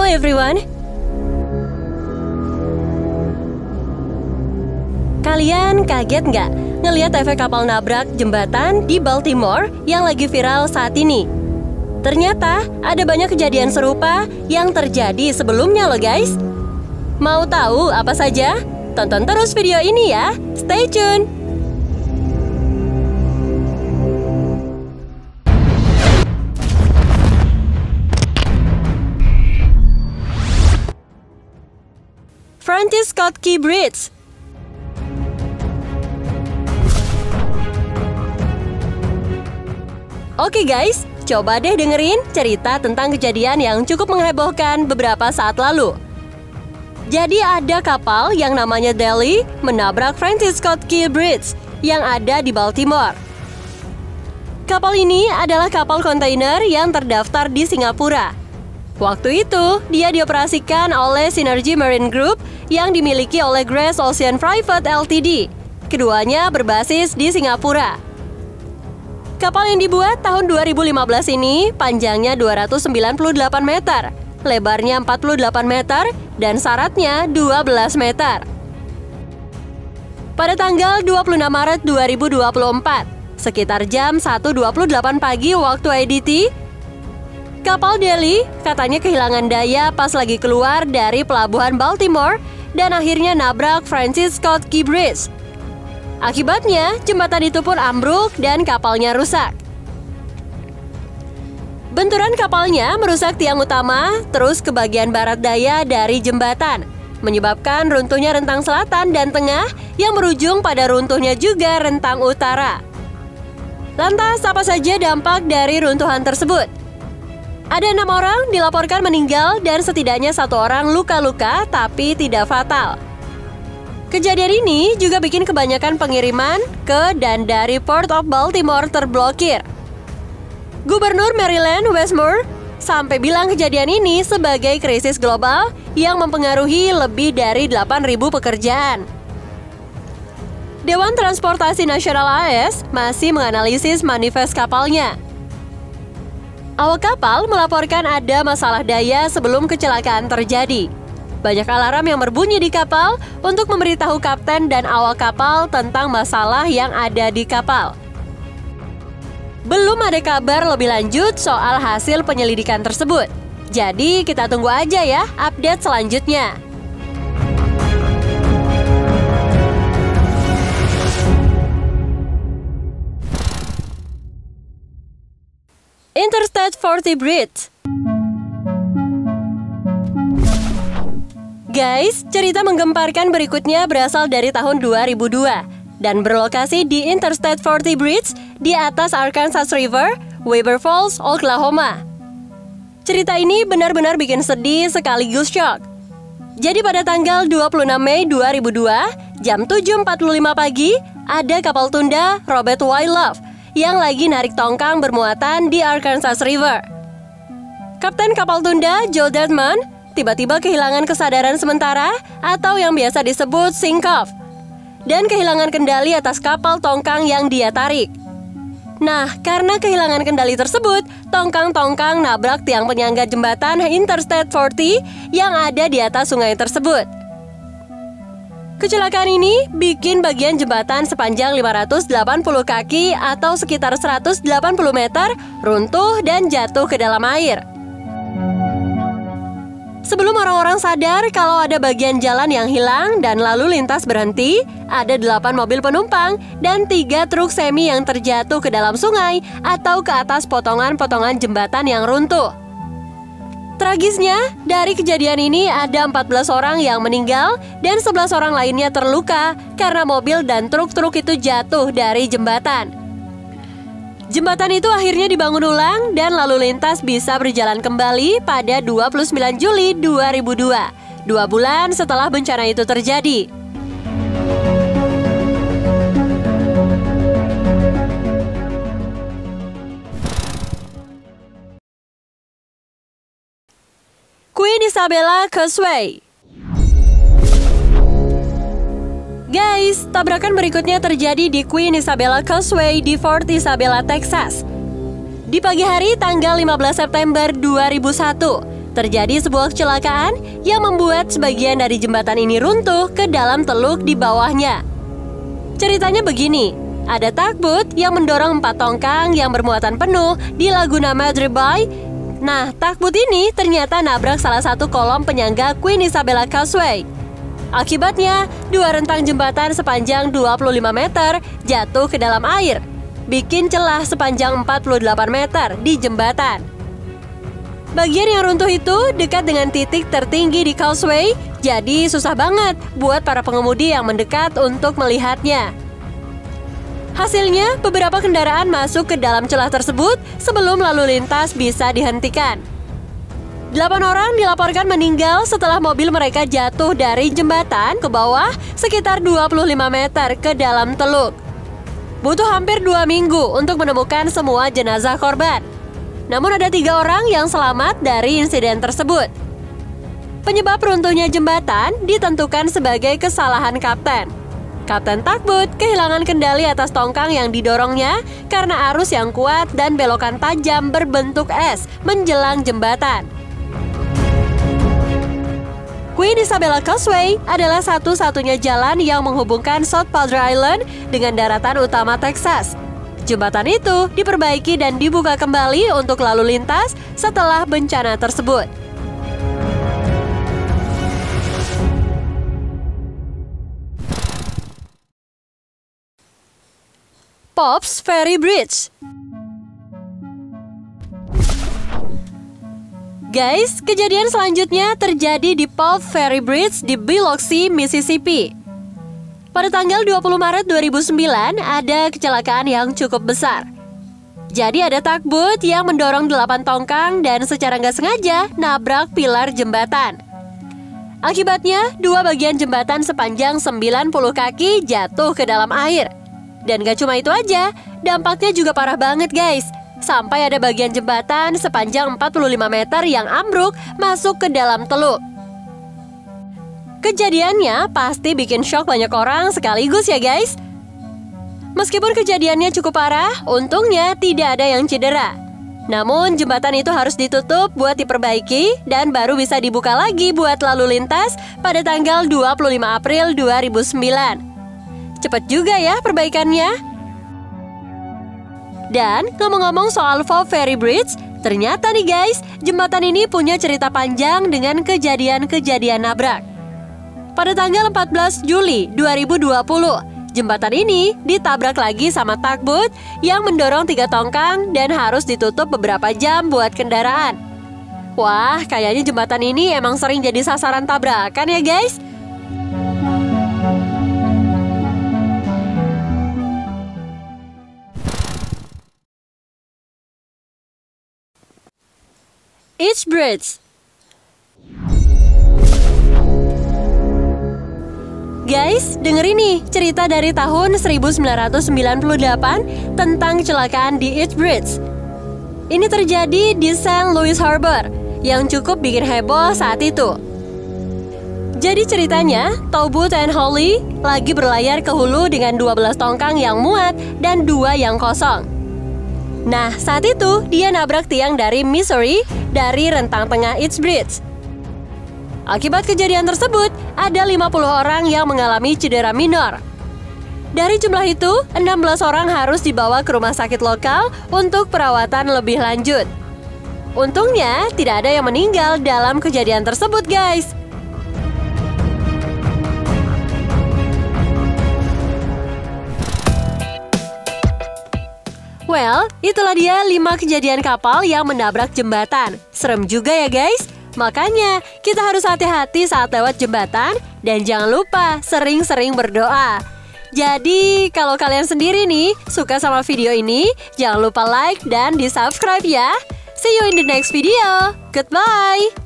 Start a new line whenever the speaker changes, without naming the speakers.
everyone. Kalian kaget nggak ngelihat efek kapal nabrak jembatan di Baltimore yang lagi viral saat ini? Ternyata ada banyak kejadian serupa yang terjadi sebelumnya loh guys. Mau tahu apa saja? Tonton terus video ini ya. Stay tune. Francis Scott Key Bridge. Oke guys, coba deh dengerin cerita tentang kejadian yang cukup menghebohkan beberapa saat lalu. Jadi ada kapal yang namanya Delhi menabrak Francis Scott Key Bridge yang ada di Baltimore. Kapal ini adalah kapal kontainer yang terdaftar di Singapura. Waktu itu, dia dioperasikan oleh Synergy Marine Group yang dimiliki oleh Grace Ocean Private Ltd. Keduanya berbasis di Singapura. Kapal yang dibuat tahun 2015 ini panjangnya 298 meter, lebarnya 48 meter, dan syaratnya 12 meter. Pada tanggal 26 Maret 2024, sekitar jam 1.28 pagi waktu IDT, kapal Delhi katanya kehilangan daya pas lagi keluar dari pelabuhan Baltimore dan akhirnya nabrak Francis Scott Key Bridge. Akibatnya, jembatan itu pun ambruk dan kapalnya rusak. Benturan kapalnya merusak tiang utama, terus ke bagian barat daya dari jembatan, menyebabkan runtuhnya rentang selatan dan tengah yang berujung pada runtuhnya juga rentang utara. Lantas, apa saja dampak dari runtuhan tersebut? Ada 6 orang dilaporkan meninggal dan setidaknya 1 orang luka-luka tapi tidak fatal. Kejadian ini juga bikin kebanyakan pengiriman ke dan dari Port of Baltimore terblokir. Gubernur Maryland Westmore sampai bilang kejadian ini sebagai krisis global yang mempengaruhi lebih dari 8.000 pekerjaan. Dewan Transportasi Nasional AS masih menganalisis manifest kapalnya. Awak kapal melaporkan ada masalah daya sebelum kecelakaan terjadi. Banyak alarm yang berbunyi di kapal untuk memberitahu kapten dan awak kapal tentang masalah yang ada di kapal. Belum ada kabar lebih lanjut soal hasil penyelidikan tersebut. Jadi kita tunggu aja ya update selanjutnya. Interstate 40 Bridge. Guys, cerita menggemparkan berikutnya berasal dari tahun 2002 dan berlokasi di Interstate 40 Bridge di atas Arkansas River, Weber Falls, Oklahoma. Cerita ini benar-benar bikin sedih sekaligus shock. Jadi pada tanggal 26 Mei 2002, jam 7.45 pagi, ada kapal tunda Robert Wildlove yang lagi narik tongkang bermuatan di Arkansas River. Kapten kapal tunda Joe Dartman tiba-tiba kehilangan kesadaran sementara atau yang biasa disebut sink-off dan kehilangan kendali atas kapal tongkang yang dia tarik. Nah, karena kehilangan kendali tersebut, tongkang-tongkang nabrak tiang penyangga jembatan Interstate 40 yang ada di atas sungai tersebut. Kecelakaan ini bikin bagian jembatan sepanjang 580 kaki atau sekitar 180 meter runtuh dan jatuh ke dalam air. Sebelum orang-orang sadar kalau ada bagian jalan yang hilang dan lalu lintas berhenti, ada 8 mobil penumpang dan 3 truk semi yang terjatuh ke dalam sungai atau ke atas potongan-potongan jembatan yang runtuh. Tragisnya, dari kejadian ini ada 14 orang yang meninggal dan 11 orang lainnya terluka karena mobil dan truk-truk itu jatuh dari jembatan. Jembatan itu akhirnya dibangun ulang dan lalu lintas bisa berjalan kembali pada 29 Juli 2002, 2 bulan setelah bencana itu terjadi. Queen Isabella Causeway. Guys, tabrakan berikutnya terjadi di Queen Isabella Causeway di Fort Isabella, Texas. Di pagi hari tanggal 15 September 2001, Terjadi sebuah kecelakaan yang membuat sebagian dari jembatan ini runtuh ke dalam teluk di bawahnya. Ceritanya begini, ada tugboat yang mendorong 4 tongkang yang bermuatan penuh di Laguna Madre Bay. Nah, tugboat ini ternyata nabrak salah satu kolom penyangga Queen Isabella Causeway. Akibatnya, 2 rentang jembatan sepanjang 25 meter jatuh ke dalam air, bikin celah sepanjang 48 meter di jembatan. Bagian yang runtuh itu dekat dengan titik tertinggi di causeway, jadi susah banget buat para pengemudi yang mendekat untuk melihatnya. Hasilnya, beberapa kendaraan masuk ke dalam celah tersebut sebelum lalu lintas bisa dihentikan. 8 orang dilaporkan meninggal setelah mobil mereka jatuh dari jembatan ke bawah sekitar 25 meter ke dalam teluk. Butuh hampir 2 minggu untuk menemukan semua jenazah korban. Namun ada 3 orang yang selamat dari insiden tersebut. Penyebab runtuhnya jembatan ditentukan sebagai kesalahan kapten. Kapten tugboat kehilangan kendali atas tongkang yang didorongnya karena arus yang kuat dan belokan tajam berbentuk S menjelang jembatan. Queen Isabella Causeway adalah satu-satunya jalan yang menghubungkan South Padre Island dengan daratan utama Texas. Jembatan itu diperbaiki dan dibuka kembali untuk lalu lintas setelah bencana tersebut. Pops Ferry Bridge. Guys, kejadian selanjutnya terjadi di Pops Ferry Bridge di Biloxi, Mississippi. Pada tanggal 20 Maret 2009, ada kecelakaan yang cukup besar. Jadi ada tugboat yang mendorong 8 tongkang dan secara nggak sengaja nabrak pilar jembatan. Akibatnya, 2 bagian jembatan sepanjang 90 kaki jatuh ke dalam air. Dan gak cuma itu aja, dampaknya juga parah banget guys. Sampai ada bagian jembatan sepanjang 45 meter yang ambruk masuk ke dalam teluk. Kejadiannya pasti bikin shock banyak orang sekaligus ya guys. Meskipun kejadiannya cukup parah, untungnya tidak ada yang cedera. Namun jembatan itu harus ditutup buat diperbaiki dan baru bisa dibuka lagi buat lalu lintas pada tanggal 25 April 2009. Cepet juga ya perbaikannya. Dan ngomong-ngomong soal Pops Ferry Bridge, ternyata nih guys, jembatan ini punya cerita panjang dengan kejadian-kejadian nabrak. Pada tanggal 14 Juli 2020, jembatan ini ditabrak lagi sama tugboat yang mendorong 3 tongkang dan harus ditutup beberapa jam buat kendaraan. Wah, kayaknya jembatan ini emang sering jadi sasaran tabrakan ya guys. Each Bridge. Guys, denger ini cerita dari tahun 1998 tentang kecelakaan di Each Bridge. Ini terjadi di St. Louis Harbor yang cukup bikin heboh saat itu. Jadi ceritanya, Towboat and Holly lagi berlayar ke hulu dengan 12 tongkang yang muat dan 2 yang kosong. Nah, saat itu dia nabrak tiang dari Missouri dari rentang tengah Each Bridge. Akibat kejadian tersebut, ada 50 orang yang mengalami cedera minor. Dari jumlah itu, 16 orang harus dibawa ke rumah sakit lokal untuk perawatan lebih lanjut. Untungnya, tidak ada yang meninggal dalam kejadian tersebut, guys. Well, itulah dia 5 kejadian kapal yang menabrak jembatan. Serem juga ya, guys. Makanya, kita harus hati-hati saat lewat jembatan dan jangan lupa sering-sering berdoa. Jadi, kalau kalian sendiri nih suka sama video ini, jangan lupa like dan di-subscribe ya. See you in the next video. Goodbye!